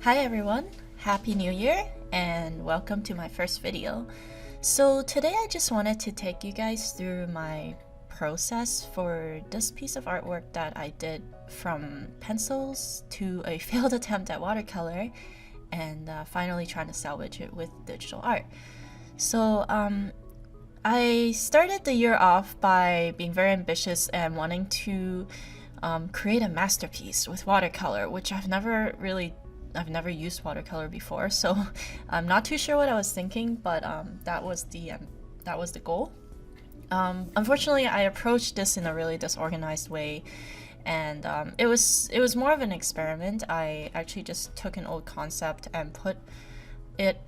Hi everyone, Happy New Year and welcome to my first video. So today I just wanted to take you guys through my process for this piece of artwork that I did from pencils to a failed attempt at watercolor and finally trying to salvage it with digital art. So I started the year off by being very ambitious and wanting to create a masterpiece with watercolor, which I've never used watercolor before, so I'm not too sure what I was thinking, but that was the goal. Unfortunately, I approached this in a really disorganized way, and it was more of an experiment. I actually just took an old concept and put it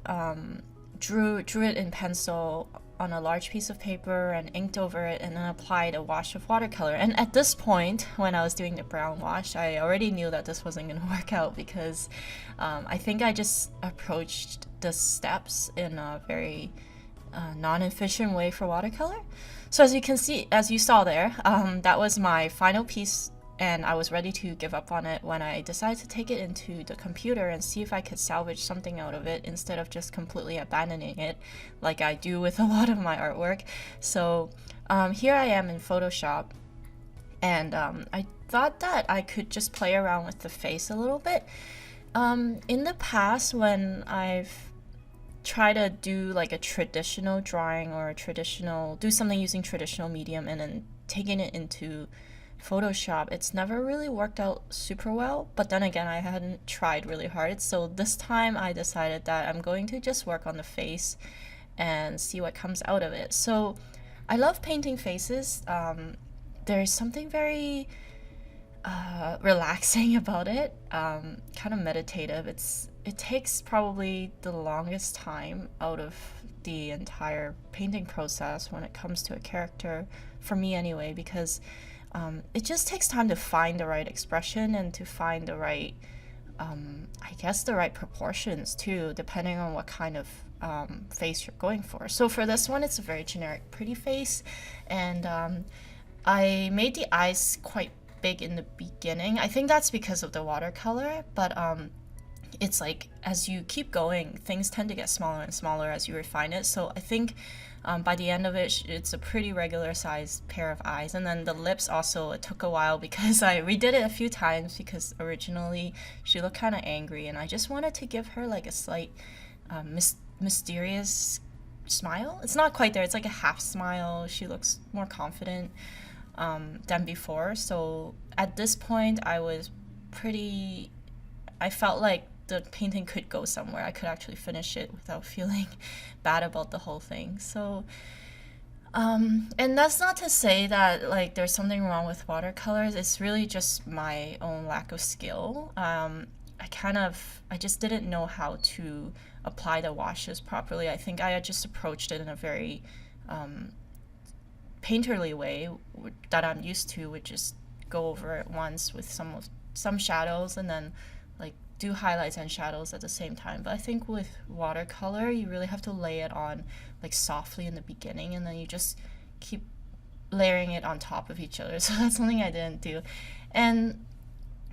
drew it in pencil on a large piece of paper and inked over it, and then applied a wash of watercolor. And at this point, when I was doing the brown wash, I already knew that this wasn't going to work out because I think I just approached the steps in a very non-efficient way for watercolor. So as you saw there, that was my final piece, and I was ready to give up on it when I decided to take it into the computer and see if I could salvage something out of it instead of just completely abandoning it like I do with a lot of my artwork. So here I am in Photoshop, and I thought that I could just play around with the face a little bit. In the past, when I've tried to do like a traditional drawing or do something using traditional medium and then taking it into Photoshop, it's never really worked out super well, but then again, I hadn't tried really hard, so this time I decided that I'm going to just work on the face and see what comes out of it. So I love painting faces. There's something very relaxing about it, kind of meditative. It takes probably the longest time out of the entire painting process when it comes to a character, for me anyway, because it just takes time to find the right expression and to find the right, I guess, the right proportions too, depending on what kind of face you're going for. So for this one, it's a very generic, pretty face, and I made the eyes quite big in the beginning. I think that's because of the watercolor, but it's like as you keep going, things tend to get smaller and smaller as you refine it. So I think by the end of it, it's a pretty regular sized pair of eyes. And then the lips also, it took a while because I redid it a few times because originally she looked kind of angry, and I just wanted to give her like a slight mysterious smile. It's not quite there, it's like a half smile. She looks more confident than before. So at this point, I felt like the painting could go somewhere. I could actually finish it without feeling bad about the whole thing. So and that's not to say that like there's something wrong with watercolors. It's really just my own lack of skill. I just didn't know how to apply the washes properly. I think I had just approached it in a very painterly way that I'm used to, which is go over it once with some shadows and then like do highlights and shadows at the same time. But I think with watercolor, you really have to lay it on like softly in the beginning, and then you just keep layering it on top of each other. So that's something I didn't do. And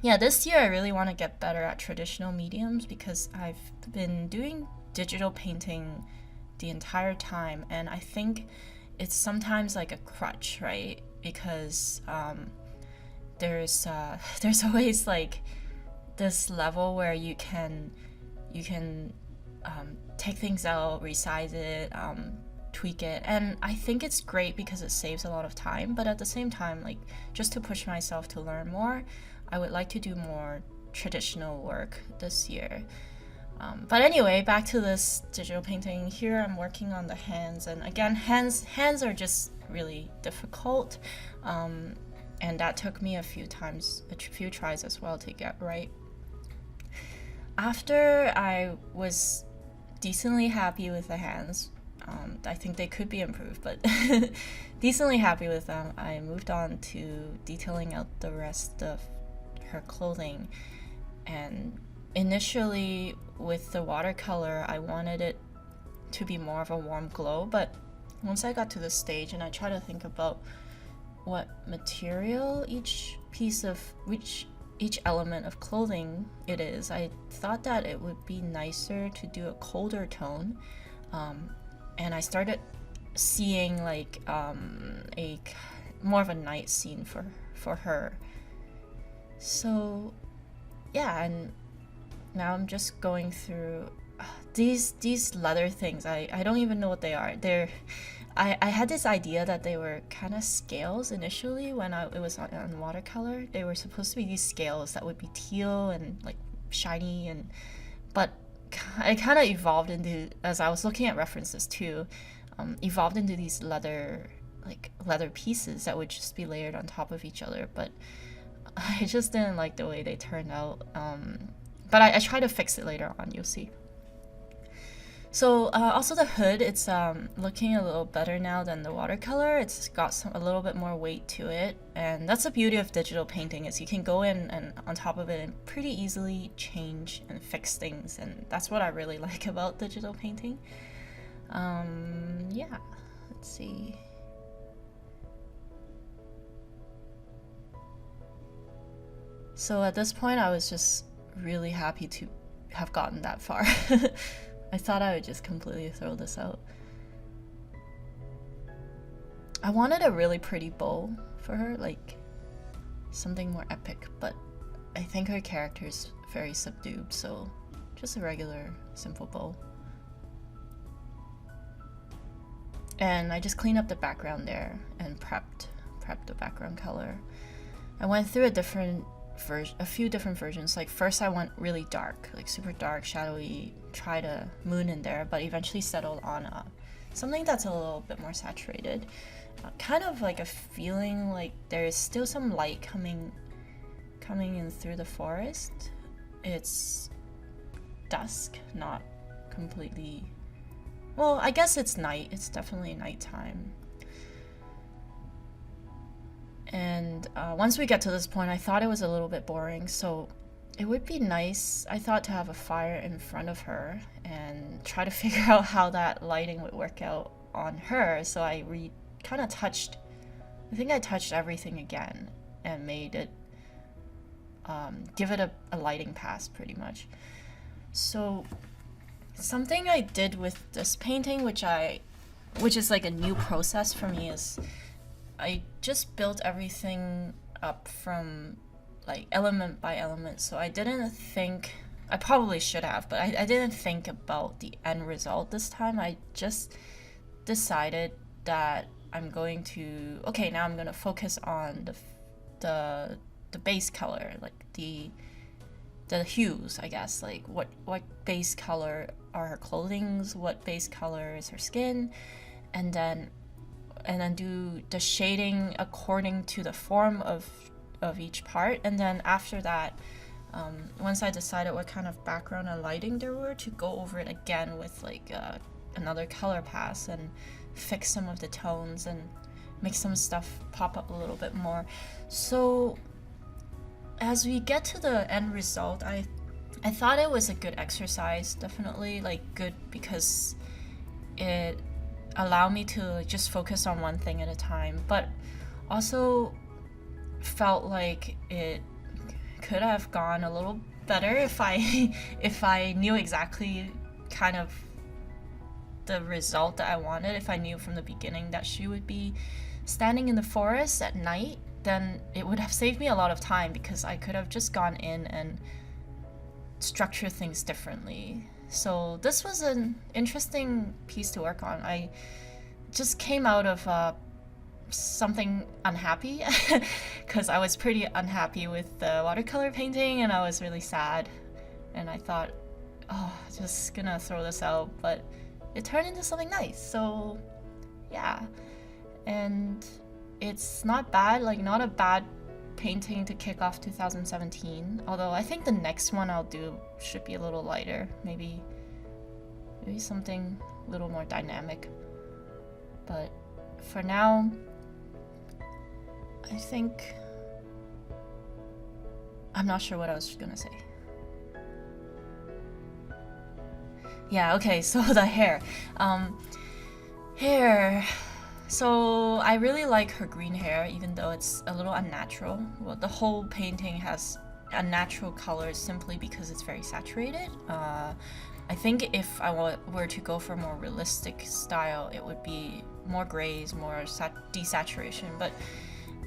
yeah, this year I really want to get better at traditional mediums because I've been doing digital painting the entire time, and I think it's sometimes like a crutch, right? Because there's always like this level where you can take things out, resize it, tweak it, and I think it's great because it saves a lot of time. But at the same time, like just to push myself to learn more, I would like to do more traditional work this year. But anyway, back to this digital painting. Here I'm working on the hands, and again, hands are just really difficult, and that took me a few tries as well to get right. After I was decently happy with the hands, I think they could be improved, but decently happy with them, I moved on to detailing out the rest of her clothing. And initially with the watercolor, I wanted it to be more of a warm glow, but once I got to the stage and I tried to think about what material each element of clothing it is, I thought that it would be nicer to do a colder tone, and I started seeing like a more of a night scene for her. So yeah, and now I'm just going through these leather things. I don't even know what they are. I had this idea that they were kind of scales initially when it was on watercolor. They were supposed to be these scales that would be teal and like shiny, but it kind of evolved into, as I was looking at references too, evolved into these leather pieces that would just be layered on top of each other. But I just didn't like the way they turned out. But I try to fix it later on, you'll see. So also the hood, it's looking a little better now than the watercolor. It's got a little bit more weight to it, and that's the beauty of digital painting, is you can go in and on top of it and pretty easily change and fix things, and that's what I really like about digital painting. Yeah, let's see. So at this point I was just really happy to have gotten that far. I thought I would just completely throw this out. I wanted a really pretty bow for her, like something more epic, but I think her character is very subdued, so just a regular, simple bow. And I just cleaned up the background there and prepped the background color. I went through a few different versions. Like first I went really dark, like super dark, shadowy, tried a moon in there, but eventually settled on something that's a little bit more saturated. Kind of like a feeling like there is still some light coming in through the forest. It's dusk, not completely, well, I guess it's night. It's definitely nighttime. And once we get to this point, I thought it was a little bit boring, so it would be nice, I thought, to have a fire in front of her and try to figure out how that lighting would work out on her. So I touched everything again and made it, give it a lighting pass pretty much. So something I did with this painting, which is like a new process for me, is I just built everything up from like element by element. So I didn't think, I probably should have, but I didn't think about the end result this time. I just decided that I'm going to, okay, now I'm going to focus on the base color, like the hues, I guess, like what base color are her clothings, what base color is her skin, and then do the shading according to the form of each part. And then after that, once I decided what kind of background and lighting there were, to go over it again with like another color pass and fix some of the tones and make some stuff pop up a little bit more. So as we get to the end result, I thought it was a good exercise, definitely, like good because it allowed me to just focus on one thing at a time, but also felt like it could have gone a little better if I knew exactly kind of the result that I wanted. If I knew from the beginning that she would be standing in the forest at night, then it would have saved me a lot of time, because I could have just gone in and structured things differently. So this was an interesting piece to work on. I just came out of something unhappy because I was pretty unhappy with the watercolor painting and I was really sad, and I thought, oh, just gonna throw this out, but it turned into something nice. So yeah, and it's not bad, like not a bad painting to kick off 2017, although I think the next one I'll do should be a little lighter, maybe something a little more dynamic. But for now, I think I'm not sure what I was gonna say. Yeah, okay, so the hair. So I really like her green hair, even though it's a little unnatural. Well, the whole painting has unnatural colors simply because it's very saturated. I think if I were to go for a more realistic style, it would be more grays, more desaturation. But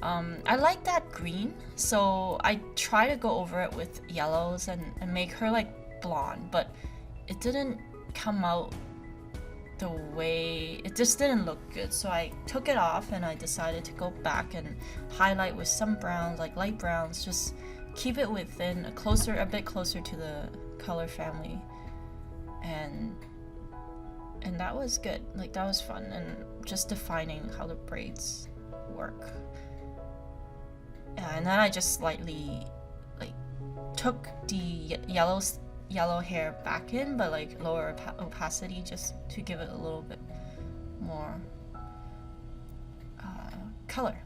I like that green, so I try to go over it with yellows and make her like blonde, but it didn't come out the way, it just didn't look good. So I took it off and I decided to go back and highlight with some browns, like light browns, just keep it within a bit closer to the color family. And that was good. Like, that was fun, and just defining how the braids work. And then I just slightly like took the yellow hair back in, but like lower opacity, just to give it a little bit more color.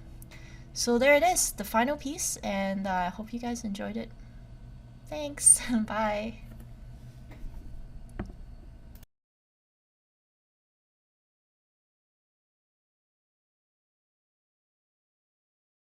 So there it is, the final piece, and I hope you guys enjoyed it. Thanks. Bye.